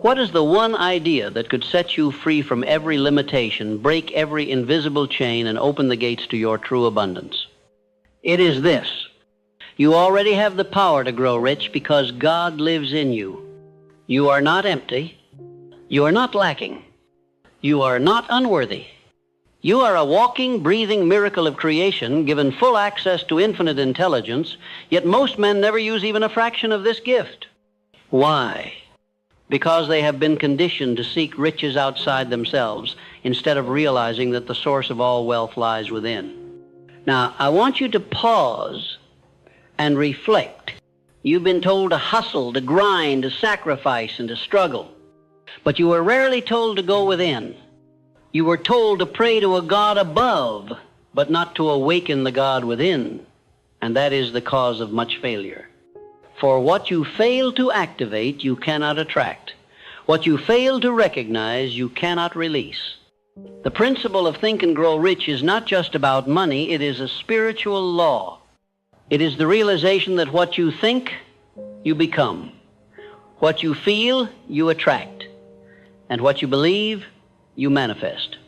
What is the one idea that could set you free from every limitation, break every invisible chain, and open the gates to your true abundance? It is this: you already have the power to grow rich because God lives in you. You are not empty. You are not lacking. You are not unworthy. You are a walking, breathing miracle of creation, given full access to infinite intelligence, yet most men never use even a fraction of this gift. Why? Because they have been conditioned to seek riches outside themselves instead of realizing that the source of all wealth lies within. Now, I want you to pause and reflect. You've been told to hustle, to grind, to sacrifice, and to struggle. But you were rarely told to go within. You were told to pray to a God above, but not to awaken the God within. And that is the cause of much failure. For what you fail to activate, you cannot attract. What you fail to recognize, you cannot release. The principle of Think and Grow Rich is not just about money, it is a spiritual law. It is the realization that what you think, you become. What you feel, you attract. And what you believe, you manifest.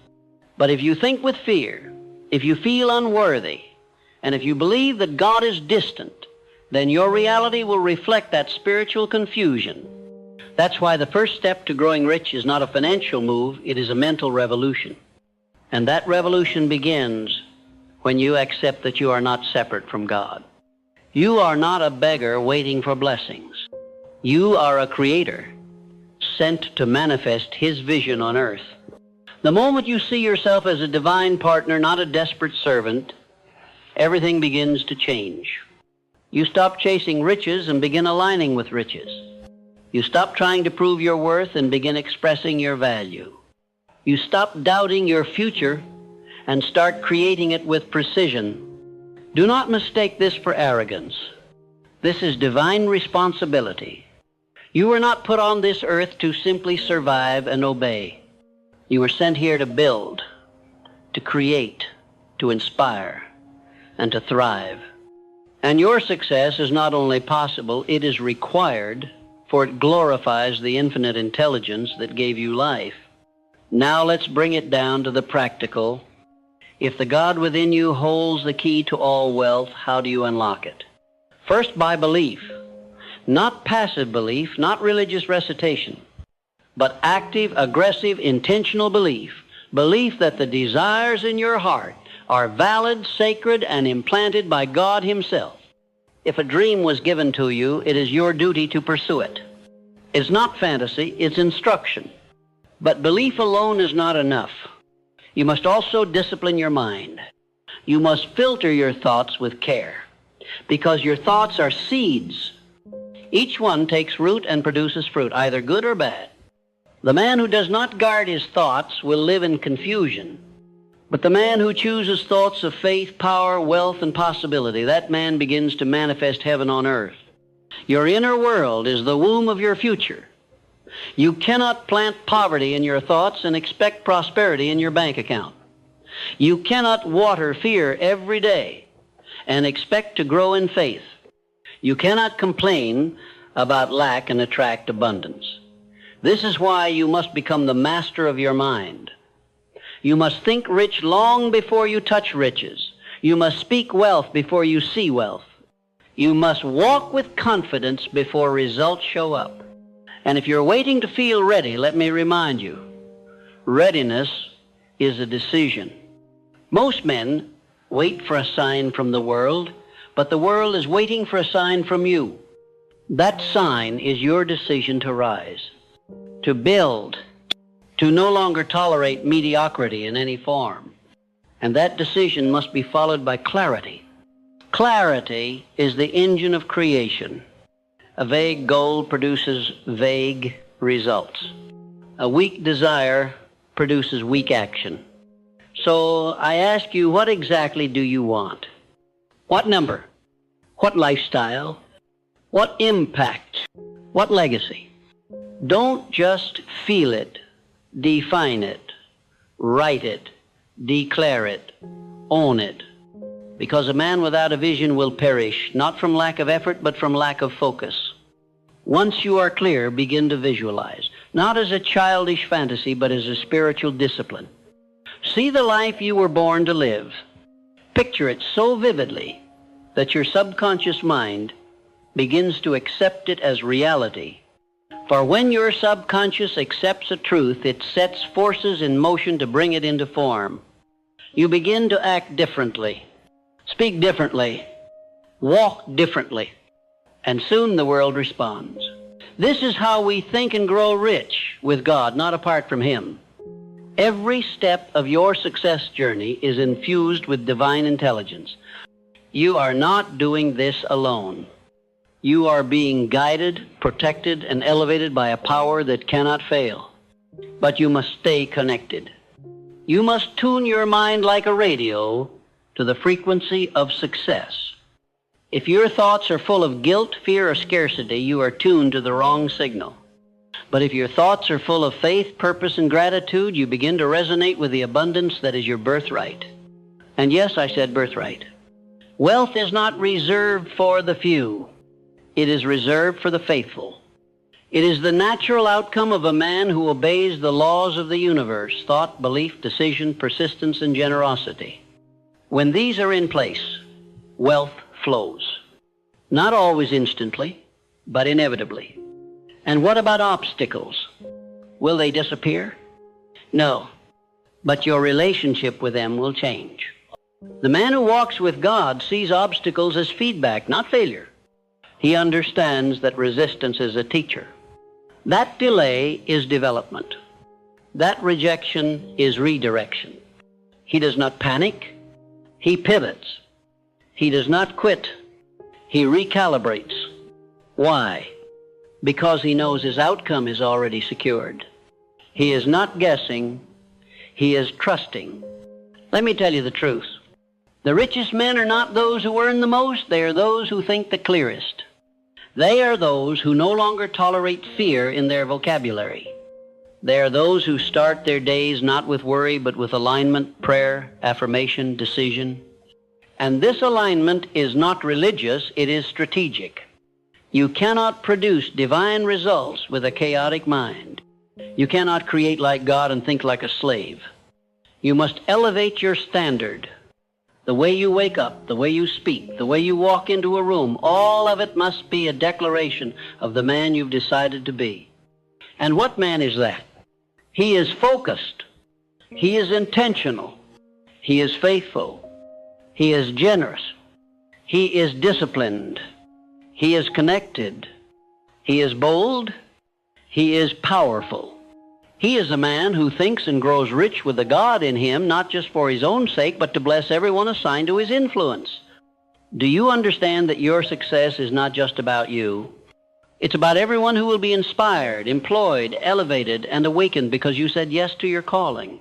But if you think with fear, if you feel unworthy, and if you believe that God is distant, then your reality will reflect that spiritual confusion. That's why the first step to growing rich is not a financial move, it is a mental revolution. And that revolution begins when you accept that you are not separate from God. You are not a beggar waiting for blessings. You are a creator sent to manifest His vision on earth. The moment you see yourself as a divine partner, not a desperate servant, everything begins to change. You stop chasing riches and begin aligning with riches. You stop trying to prove your worth and begin expressing your value. You stop doubting your future and start creating it with precision. Do not mistake this for arrogance. This is divine responsibility. You were not put on this earth to simply survive and obey. You were sent here to build, to create, to inspire, and to thrive. And your success is not only possible, it is required, for it glorifies the infinite intelligence that gave you life. Now let's bring it down to the practical. If the God within you holds the key to all wealth, how do you unlock it? First, by belief. Not passive belief, not religious recitation, but active, aggressive, intentional belief. Belief that the desires in your heart are valid, sacred, and implanted by God Himself. If a dream was given to you, it is your duty to pursue it. It's not fantasy, it's instruction. But belief alone is not enough. You must also discipline your mind. You must filter your thoughts with care, because your thoughts are seeds. Each one takes root and produces fruit, either good or bad. The man who does not guard his thoughts will live in confusion. But the man who chooses thoughts of faith, power, wealth, and possibility, that man begins to manifest heaven on earth. Your inner world is the womb of your future. You cannot plant poverty in your thoughts and expect prosperity in your bank account. You cannot water fear every day and expect to grow in faith. You cannot complain about lack and attract abundance. This is why you must become the master of your mind. You must think rich long before you touch riches. You must speak wealth before you see wealth. You must walk with confidence before results show up. And if you're waiting to feel ready, let me remind you, readiness is a decision. Most men wait for a sign from the world, but the world is waiting for a sign from you. That sign is your decision to rise, to build, to no longer tolerate mediocrity in any form. And that decision must be followed by clarity. Clarity is the engine of creation. A vague goal produces vague results. A weak desire produces weak action. So I ask you, what exactly do you want? What number? What lifestyle? What impact? What legacy? Don't just feel it, define it, write it, declare it, own it. Because a man without a vision will perish, not from lack of effort, but from lack of focus. Once you are clear, begin to visualize. not as a childish fantasy, but as a spiritual discipline. See the life you were born to live. Picture it so vividly that your subconscious mind begins to accept it as reality. For when your subconscious accepts a truth, it sets forces in motion to bring it into form. You begin to act differently, speak differently, walk differently, and soon the world responds. This is how we think and grow rich with God, not apart from Him. Every step of your success journey is infused with divine intelligence. You are not doing this alone. You are being guided, protected, and elevated by a power that cannot fail. But you must stay connected. You must tune your mind like a radio to the frequency of success. If your thoughts are full of guilt, fear, or scarcity, you are tuned to the wrong signal. But if your thoughts are full of faith, purpose, and gratitude, you begin to resonate with the abundance that is your birthright. And yes, I said birthright. Wealth is not reserved for the few. It is reserved for the faithful. It is the natural outcome of a man who obeys the laws of the universe: thought, belief, decision, persistence, and generosity. When these are in place, wealth flows. Not always instantly, but inevitably. And what about obstacles? Will they disappear? No, but your relationship with them will change. The man who walks with God sees obstacles as feedback, not failure. He understands that resistance is a teacher. That delay is development. That rejection is redirection. He does not panic. He pivots. He does not quit. He recalibrates. Why? Because he knows his outcome is already secured. He is not guessing. He is trusting. Let me tell you the truth. The richest men are not those who earn the most. They are those who think the clearest. They are those who no longer tolerate fear in their vocabulary. They are those who start their days not with worry, but with alignment, prayer, affirmation, decision. And this alignment is not religious, it is strategic. You cannot produce divine results with a chaotic mind. You cannot create like God and think like a slave. You must elevate your standard. The way you wake up, the way you speak, the way you walk into a room, all of it must be a declaration of the man you've decided to be. And what man is that? He is focused. He is intentional. He is faithful. He is generous. He is disciplined. He is connected. He is bold. He is powerful. He is a man who thinks and grows rich with the God in him, not just for his own sake, but to bless everyone assigned to his influence. Do you understand that your success is not just about you? It's about everyone who will be inspired, employed, elevated, and awakened because you said yes to your calling.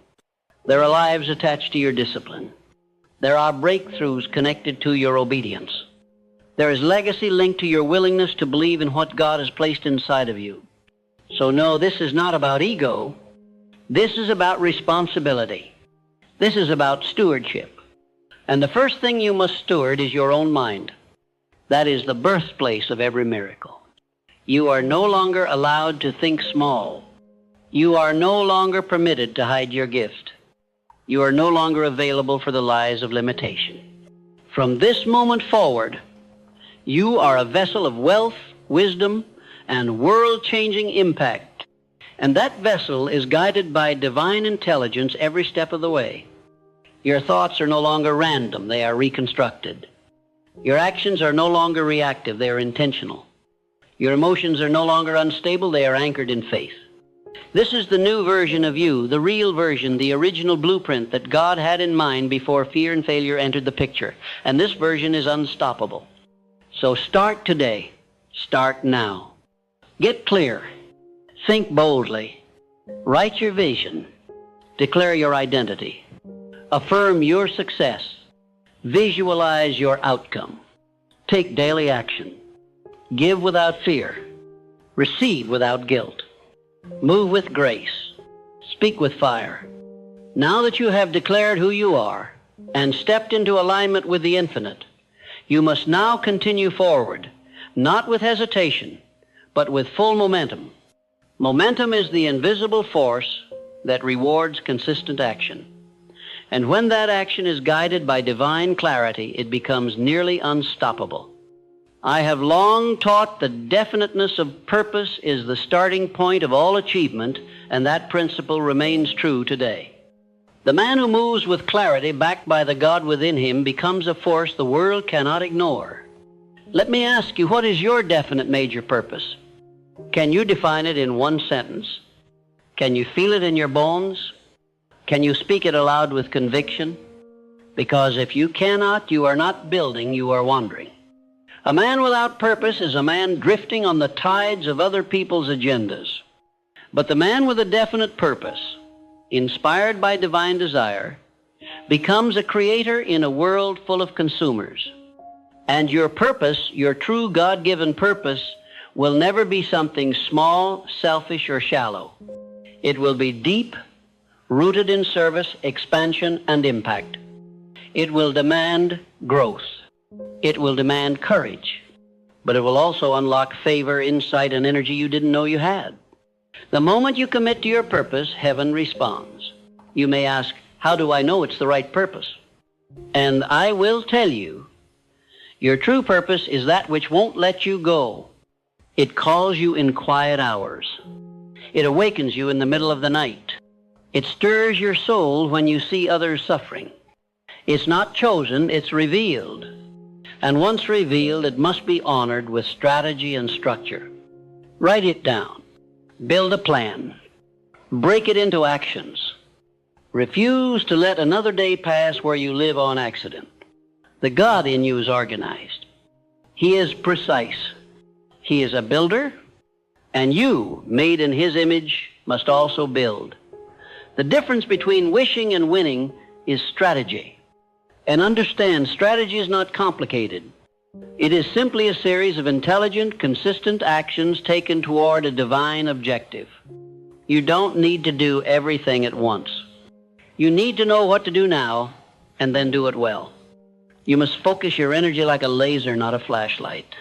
There are lives attached to your discipline. There are breakthroughs connected to your obedience. There is legacy linked to your willingness to believe in what God has placed inside of you. So no, this is not about ego. This is about responsibility. This is about stewardship. And the first thing you must steward is your own mind. That is the birthplace of every miracle. You are no longer allowed to think small. You are no longer permitted to hide your gift. You are no longer available for the lies of limitation. From this moment forward, you are a vessel of wealth, wisdom, and world-changing impact. And that vessel is guided by divine intelligence every step of the way. Your thoughts are no longer random, they are reconstructed. Your actions are no longer reactive, they are intentional. Your emotions are no longer unstable, they are anchored in faith. This is the new version of you, the real version, the original blueprint that God had in mind before fear and failure entered the picture. And this version is unstoppable. So start today. Start now. Get clear. Think boldly. Write your vision. Declare your identity. Affirm your success. Visualize your outcome. Take daily action. Give without fear. Receive without guilt. Move with grace. Speak with fire. Now that you have declared who you are and stepped into alignment with the infinite, you must now continue forward, not with hesitation, but with full momentum. Momentum is the invisible force that rewards consistent action. And when that action is guided by divine clarity, it becomes nearly unstoppable. I have long taught that definiteness of purpose is the starting point of all achievement, and that principle remains true today. The man who moves with clarity backed by the God within him becomes a force the world cannot ignore. Let me ask you, what is your definite major purpose? Can you define it in one sentence? Can you feel it in your bones? Can you speak it aloud with conviction? Because if you cannot, you are not building, you are wandering. A man without purpose is a man drifting on the tides of other people's agendas. But the man with a definite purpose, inspired by divine desire, becomes a creator in a world full of consumers. And your purpose, your true God-given purpose, will never be something small, selfish, or shallow. It will be deep, rooted in service, expansion, and impact. It will demand growth. It will demand courage. But it will also unlock favor, insight, and energy you didn't know you had. The moment you commit to your purpose, heaven responds. You may ask, how do I know it's the right purpose? And I will tell you, your true purpose is that which won't let you go. It calls you in quiet hours. It awakens you in the middle of the night. It stirs your soul when you see others suffering. It's not chosen, it's revealed. And once revealed, it must be honored with strategy and structure. Write it down. Build a plan. Break it into actions. Refuse to let another day pass where you live on accident. The God in you is organized. He is precise. He is a builder, and you, made in His image, must also build. The difference between wishing and winning is strategy. And understand, strategy is not complicated. It is simply a series of intelligent, consistent actions taken toward a divine objective. You don't need to do everything at once. You need to know what to do now, and then do it well. You must focus your energy like a laser, not a flashlight.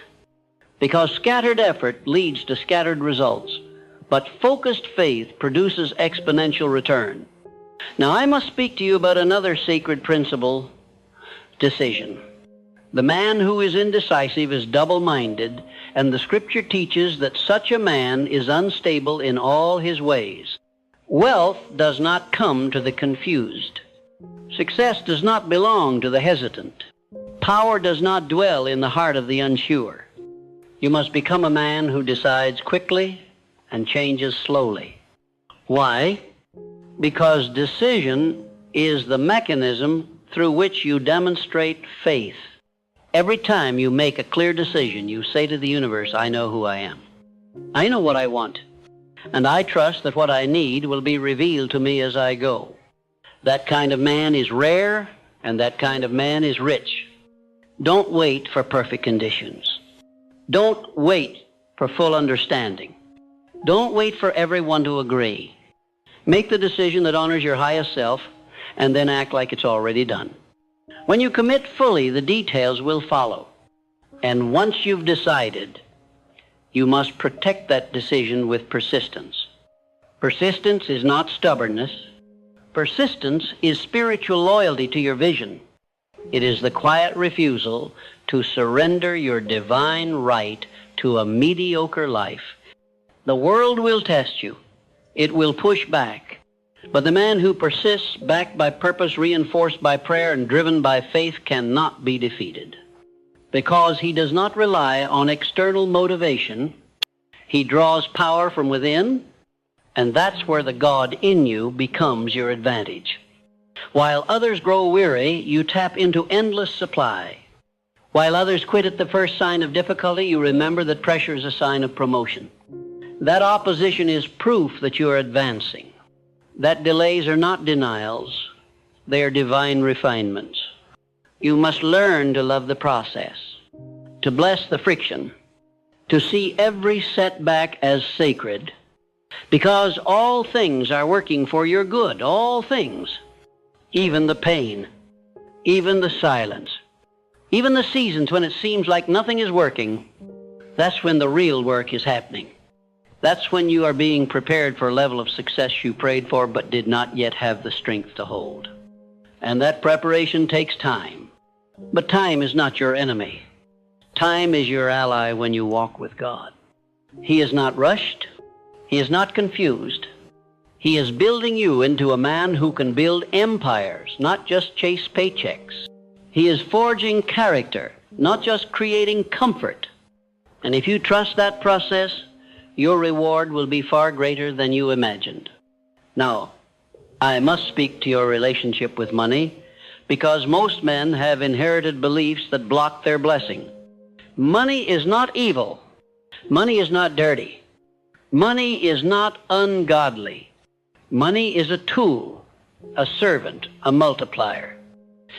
Because scattered effort leads to scattered results, but focused faith produces exponential return. Now, I must speak to you about another sacred principle, decision. The man who is indecisive is double-minded, and the Scripture teaches that such a man is unstable in all his ways. Wealth does not come to the confused. Success does not belong to the hesitant. Power does not dwell in the heart of the unsure. You must become a man who decides quickly and changes slowly. Why? Because decision is the mechanism through which you demonstrate faith. Every time you make a clear decision, you say to the universe, I know who I am. I know what I want. And I trust that what I need will be revealed to me as I go. That kind of man is rare, and that kind of man is rich. Don't wait for perfect conditions. Don't wait for full understanding. Don't wait for everyone to agree. Make the decision that honors your highest self, and then act like it's already done. When you commit fully, the details will follow. And once you've decided, you must protect that decision with persistence. Persistence is not stubbornness. Persistence is spiritual loyalty to your vision. It is the quiet refusal to surrender your divine right to a mediocre life. The world will test you. It will push back. But the man who persists, backed by purpose, reinforced by prayer, and driven by faith, cannot be defeated. Because he does not rely on external motivation, he draws power from within, and that's where the God in you becomes your advantage. While others grow weary, you tap into endless supply. While others quit at the first sign of difficulty, you remember that pressure is a sign of promotion. That opposition is proof that you are advancing. That delays are not denials. They are divine refinements. You must learn to love the process, to bless the friction, to see every setback as sacred, because all things are working for your good, all things, even the pain, even the silence, even the seasons when it seems like nothing is working. That's when the real work is happening. That's when you are being prepared for a level of success you prayed for but did not yet have the strength to hold. And that preparation takes time. But time is not your enemy. Time is your ally when you walk with God. He is not rushed. He is not confused. He is building you into a man who can build empires, not just chase paychecks. He is forging character, not just creating comfort. And if you trust that process, your reward will be far greater than you imagined. Now, I must speak to your relationship with money because most men have inherited beliefs that block their blessing. Money is not evil. Money is not dirty. Money is not ungodly. Money is a tool, a servant, a multiplier.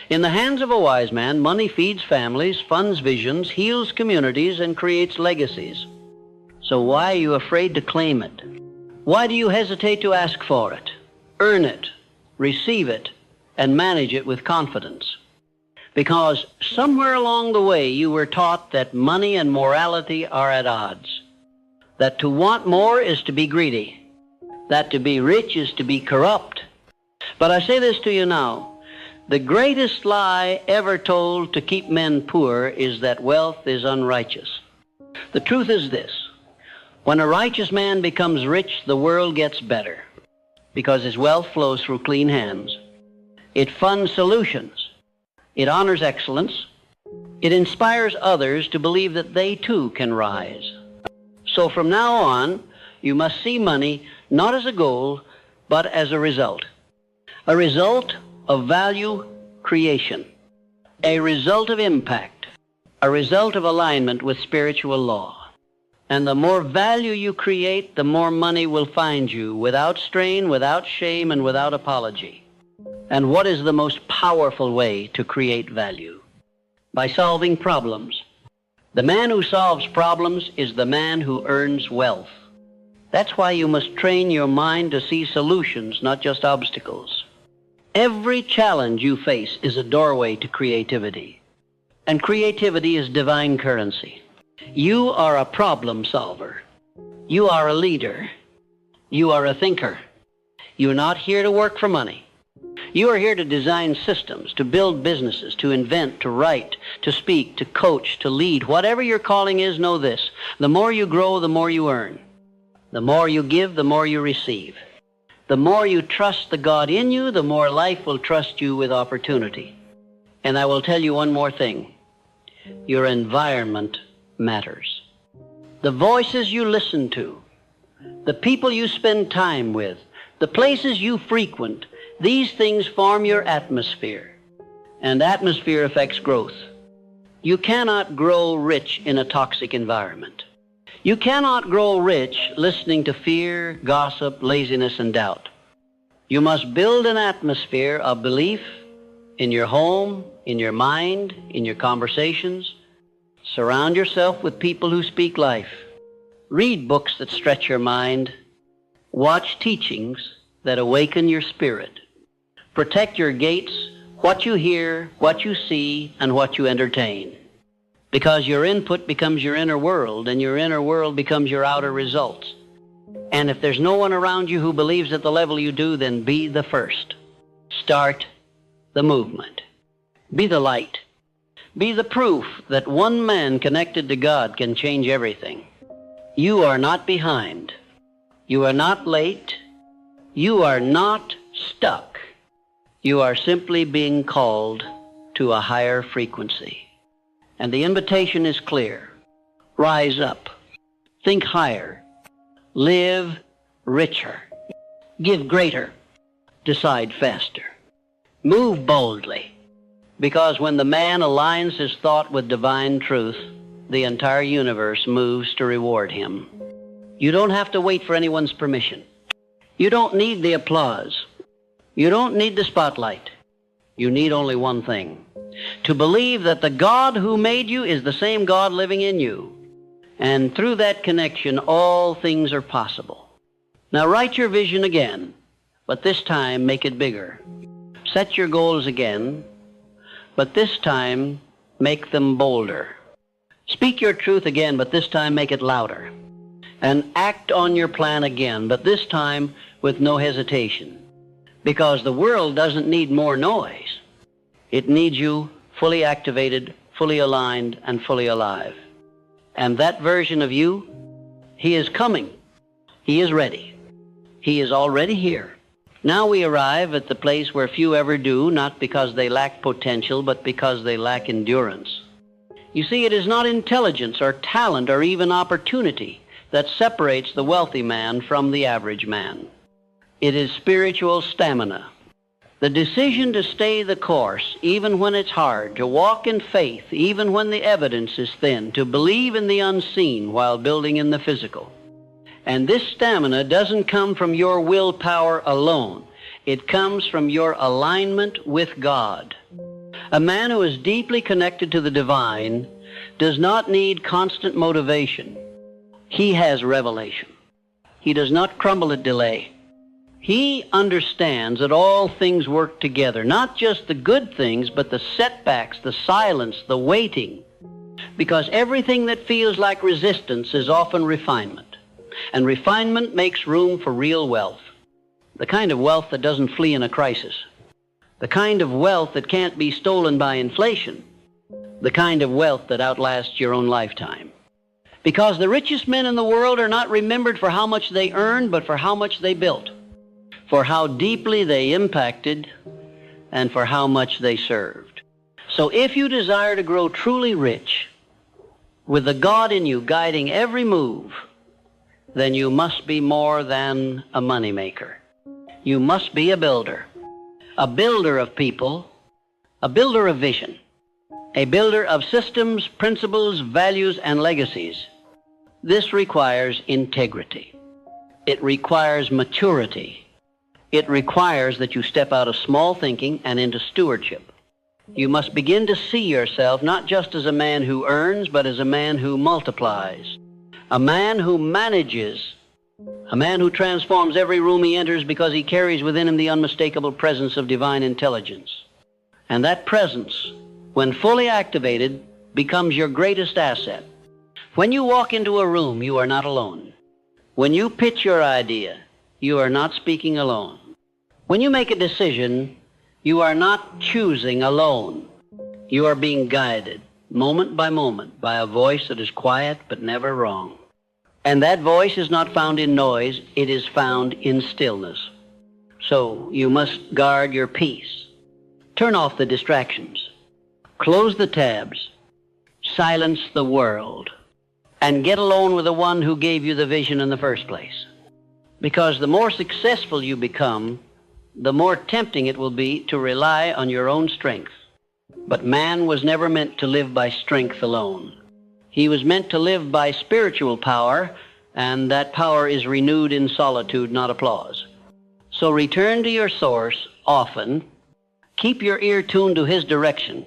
In the hands of a wise man, money feeds families, funds visions, heals communities, and creates legacies. So why are you afraid to claim it? Why do you hesitate to ask for it, earn it, receive it, and manage it with confidence? Because somewhere along the way you were taught that money and morality are at odds, that to want more is to be greedy, that to be rich is to be corrupt. But I say this to you now, the greatest lie ever told to keep men poor is that wealth is unrighteous. The truth is this, when a righteous man becomes rich, the world gets better because his wealth flows through clean hands. It funds solutions. It honors excellence. It inspires others to believe that they too can rise. So from now on, you must see money not as a goal, but as a result of value creation, a result of impact, a result of alignment with spiritual law. And the more value you create, the more money will find you, without strain, without shame, and without apology. And what is the most powerful way to create value? By solving problems. The man who solves problems is the man who earns wealth. That's why you must train your mind to see solutions, not just obstacles. Every challenge you face is a doorway to creativity. And creativity is divine currency. You are a problem solver. You are a leader. You are a thinker. You're not here to work for money. You are here to design systems, to build businesses, to invent, to write, to speak, to coach, to lead. Whatever your calling is, know this. The more you grow, the more you earn. The more you give, the more you receive. The more you trust the God in you, the more life will trust you with opportunity. And I will tell you one more thing. Your environment matters. The voices you listen to, the people you spend time with, the places you frequent, these things form your atmosphere. And atmosphere affects growth. You cannot grow rich in a toxic environment. You cannot grow rich listening to fear, gossip, laziness, and doubt. You must build an atmosphere of belief in your home, in your mind, in your conversations. Surround yourself with people who speak life. Read books that stretch your mind. Watch teachings that awaken your spirit. Protect your gates, what you hear, what you see, and what you entertain. Because your input becomes your inner world, and your inner world becomes your outer results. And if there's no one around you who believes at the level you do, then be the first. Start the movement. Be the light. Be the proof that one man connected to God can change everything. You are not behind. You are not late. You are not stuck. You are simply being called to a higher frequency. And the invitation is clear. Rise up. Think higher. Live richer. Give greater. Decide faster. Move boldly. Because when the man aligns his thought with divine truth, the entire universe moves to reward him. You don't have to wait for anyone's permission. You don't need the applause. You don't need the spotlight. You need only one thing. To believe that the God who made you is the same God living in you. And through that connection, all things are possible. Now write your vision again, but this time make it bigger. Set your goals again, but this time make them bolder. Speak your truth again, but this time make it louder. and act on your plan again, but this time with no hesitation. Because the world doesn't need more noise. It needs you fully activated, fully aligned, and fully alive. And that version of you, he is coming. He is ready. He is already here. Now we arrive at the place where few ever do, not because they lack potential, but because they lack endurance. You see, it is not intelligence or talent or even opportunity that separates the wealthy man from the average man. It is spiritual stamina. The decision to stay the course, even when it's hard, to walk in faith, even when the evidence is thin, to believe in the unseen while building in the physical. And this stamina doesn't come from your willpower alone. It comes from your alignment with God. A man who is deeply connected to the divine does not need constant motivation. He has revelation. He does not crumble at delay. He understands that all things work together, not just the good things, but the setbacks, the silence, the waiting. Because everything that feels like resistance is often refinement. And refinement makes room for real wealth. The kind of wealth that doesn't flee in a crisis. The kind of wealth that can't be stolen by inflation. The kind of wealth that outlasts your own lifetime. Because the richest men in the world are not remembered for how much they earned, but for how much they built. For how deeply they impacted, and for how much they served. So if you desire to grow truly rich, with the God in you guiding every move, then you must be more than a moneymaker. You must be a builder of people, a builder of vision, a builder of systems, principles, values, and legacies. This requires integrity. It requires maturity. It requires that you step out of small thinking and into stewardship. You must begin to see yourself not just as a man who earns, but as a man who multiplies. A man who manages, a man who transforms every room he enters because he carries within him the unmistakable presence of divine intelligence. And that presence, when fully activated, becomes your greatest asset. When you walk into a room, you are not alone. When you pitch your idea, you are not speaking alone. When you make a decision, you are not choosing alone. You are being guided, moment by moment, by a voice that is quiet but never wrong. And that voice is not found in noise, it is found in stillness. So you must guard your peace. Turn off the distractions. Close the tabs. Silence the world. And get alone with the one who gave you the vision in the first place. Because the more successful you become, the more tempting it will be to rely on your own strength. But man was never meant to live by strength alone. He was meant to live by spiritual power, and that power is renewed in solitude, not applause. So return to your source often, keep your ear tuned to his direction,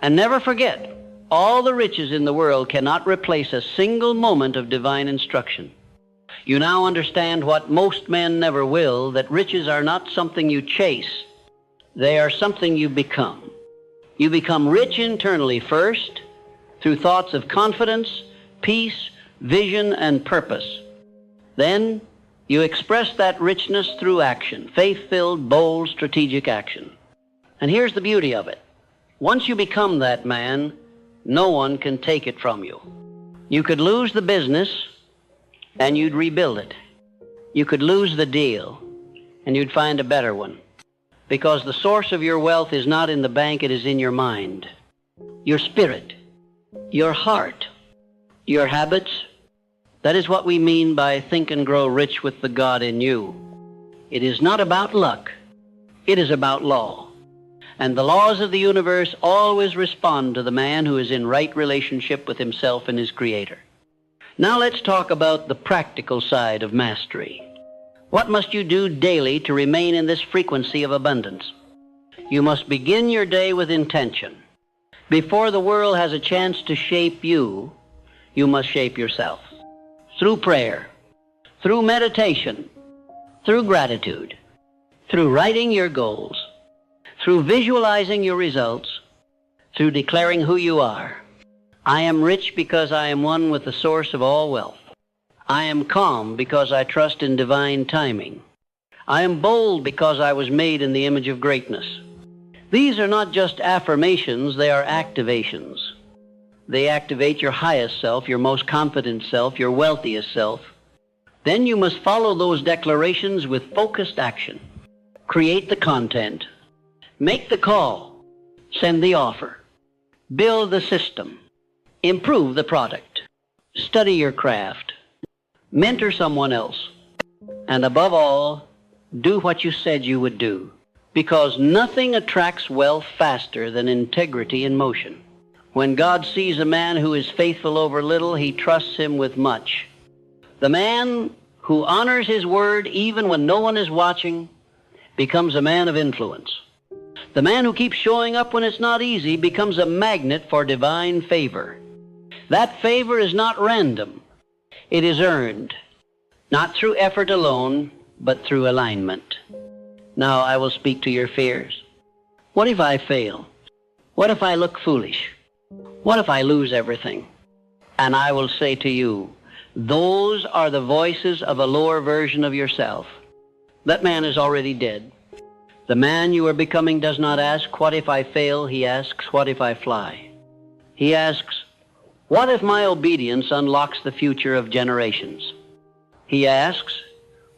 and never forget, all the riches in the world cannot replace a single moment of divine instruction. You now understand what most men never will, that riches are not something you chase. They are something you become. You become rich internally first, through thoughts of confidence, peace, vision, and purpose. Then you express that richness through action, faith-filled, bold, strategic action. And here's the beauty of it. Once you become that man, no one can take it from you. You could lose the business, and you'd rebuild it. You could lose the deal, and you'd find a better one. Because the source of your wealth is not in the bank, it is in your mind, your spirit, your heart, your habits. That is what we mean by think and grow rich with the God in you. It is not about luck. It is about law. And the laws of the universe always respond to the man who is in right relationship with himself and his Creator. Now let's talk about the practical side of mastery. What must you do daily to remain in this frequency of abundance? You must begin your day with intention. Before the world has a chance to shape you, you must shape yourself. Through prayer, through meditation, through gratitude, through writing your goals, through visualizing your results, through declaring who you are. I am rich because I am one with the source of all wealth. I am calm because I trust in divine timing. I am bold because I was made in the image of greatness. These are not just affirmations, they are activations. They activate your highest self, your most confident self, your wealthiest self. Then you must follow those declarations with focused action. Create the content. Make the call. Send the offer. Build the system. Improve the product. Study your craft. Mentor someone else. And above all, do what you said you would do. Because nothing attracts wealth faster than integrity in motion. When God sees a man who is faithful over little, he trusts him with much. The man who honors his word even when no one is watching becomes a man of influence. The man who keeps showing up when it's not easy becomes a magnet for divine favor. That favor is not random. It is earned, not through effort alone, but through alignment. Now I will speak to your fears. What if I fail? What if I look foolish? What if I lose everything? And I will say to you, those are the voices of a lower version of yourself. That man is already dead. The man you are becoming does not ask, what if I fail? He asks, what if I fly? He asks, what if my obedience unlocks the future of generations? He asks,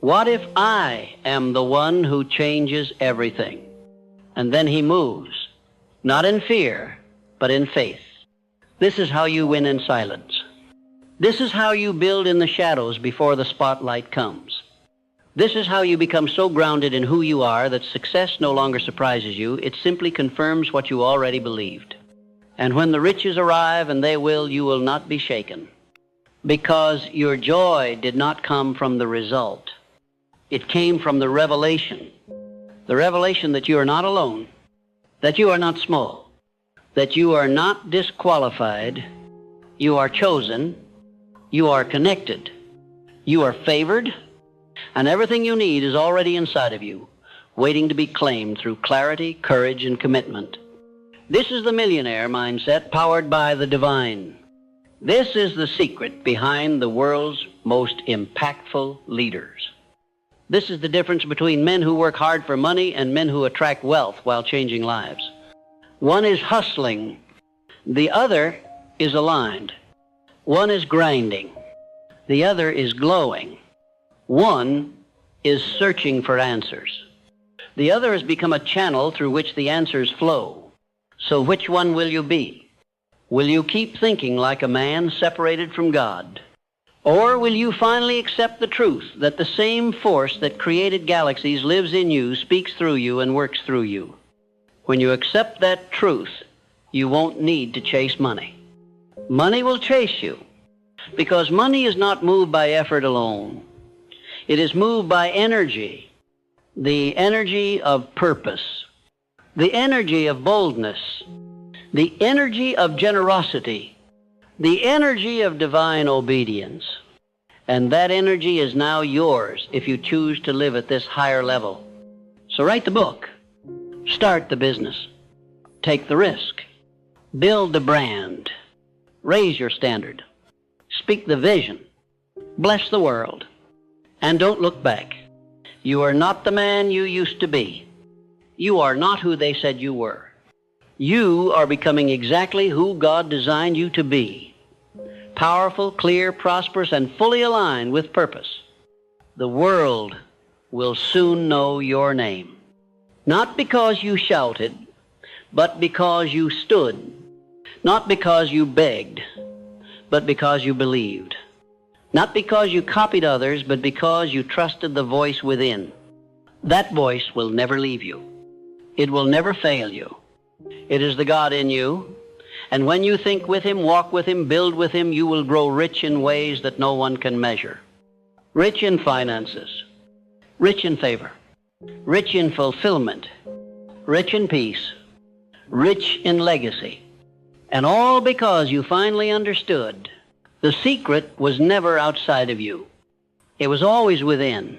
what if I am the one who changes everything? And then he moves, not in fear, but in faith. This is how you win in silence. This is how you build in the shadows before the spotlight comes. This is how you become so grounded in who you are that success no longer surprises you. It simply confirms what you already believed. And when the riches arrive, and they will, you will not be shaken. Because your joy did not come from the result. It came from the revelation that you are not alone, that you are not small, that you are not disqualified, you are chosen, you are connected, you are favored, and everything you need is already inside of you, waiting to be claimed through clarity, courage, and commitment. This is the millionaire mindset powered by the divine. This is the secret behind the world's most impactful leaders. This is the difference between men who work hard for money and men who attract wealth while changing lives. One is hustling. The other is aligned. One is grinding. The other is glowing. One is searching for answers. The other has become a channel through which the answers flow. So which one will you be? Will you keep thinking like a man separated from God? Or will you finally accept the truth that the same force that created galaxies lives in you, speaks through you, and works through you? When you accept that truth, you won't need to chase money. Money will chase you, because money is not moved by effort alone. It is moved by energy, the energy of purpose, the energy of boldness, the energy of generosity, the energy of divine obedience. And that energy is now yours if you choose to live at this higher level. So write the book. Start the business. Take the risk. Build the brand. Raise your standard. Speak the vision. Bless the world. And don't look back. You are not the man you used to be. You are not who they said you were. You are becoming exactly who God designed you to be. Powerful, clear, prosperous, and fully aligned with purpose. The world will soon know your name. Not because you shouted, but because you stood. Not because you begged, but because you believed. Not because you copied others, but because you trusted the voice within. That voice will never leave you. It will never fail you. It is the God in you. And when you think with Him, walk with Him, build with Him, you will grow rich in ways that no one can measure. Rich in finances, rich in favor, rich in fulfillment, rich in peace, rich in legacy. And all because you finally understood the secret was never outside of you. It was always within.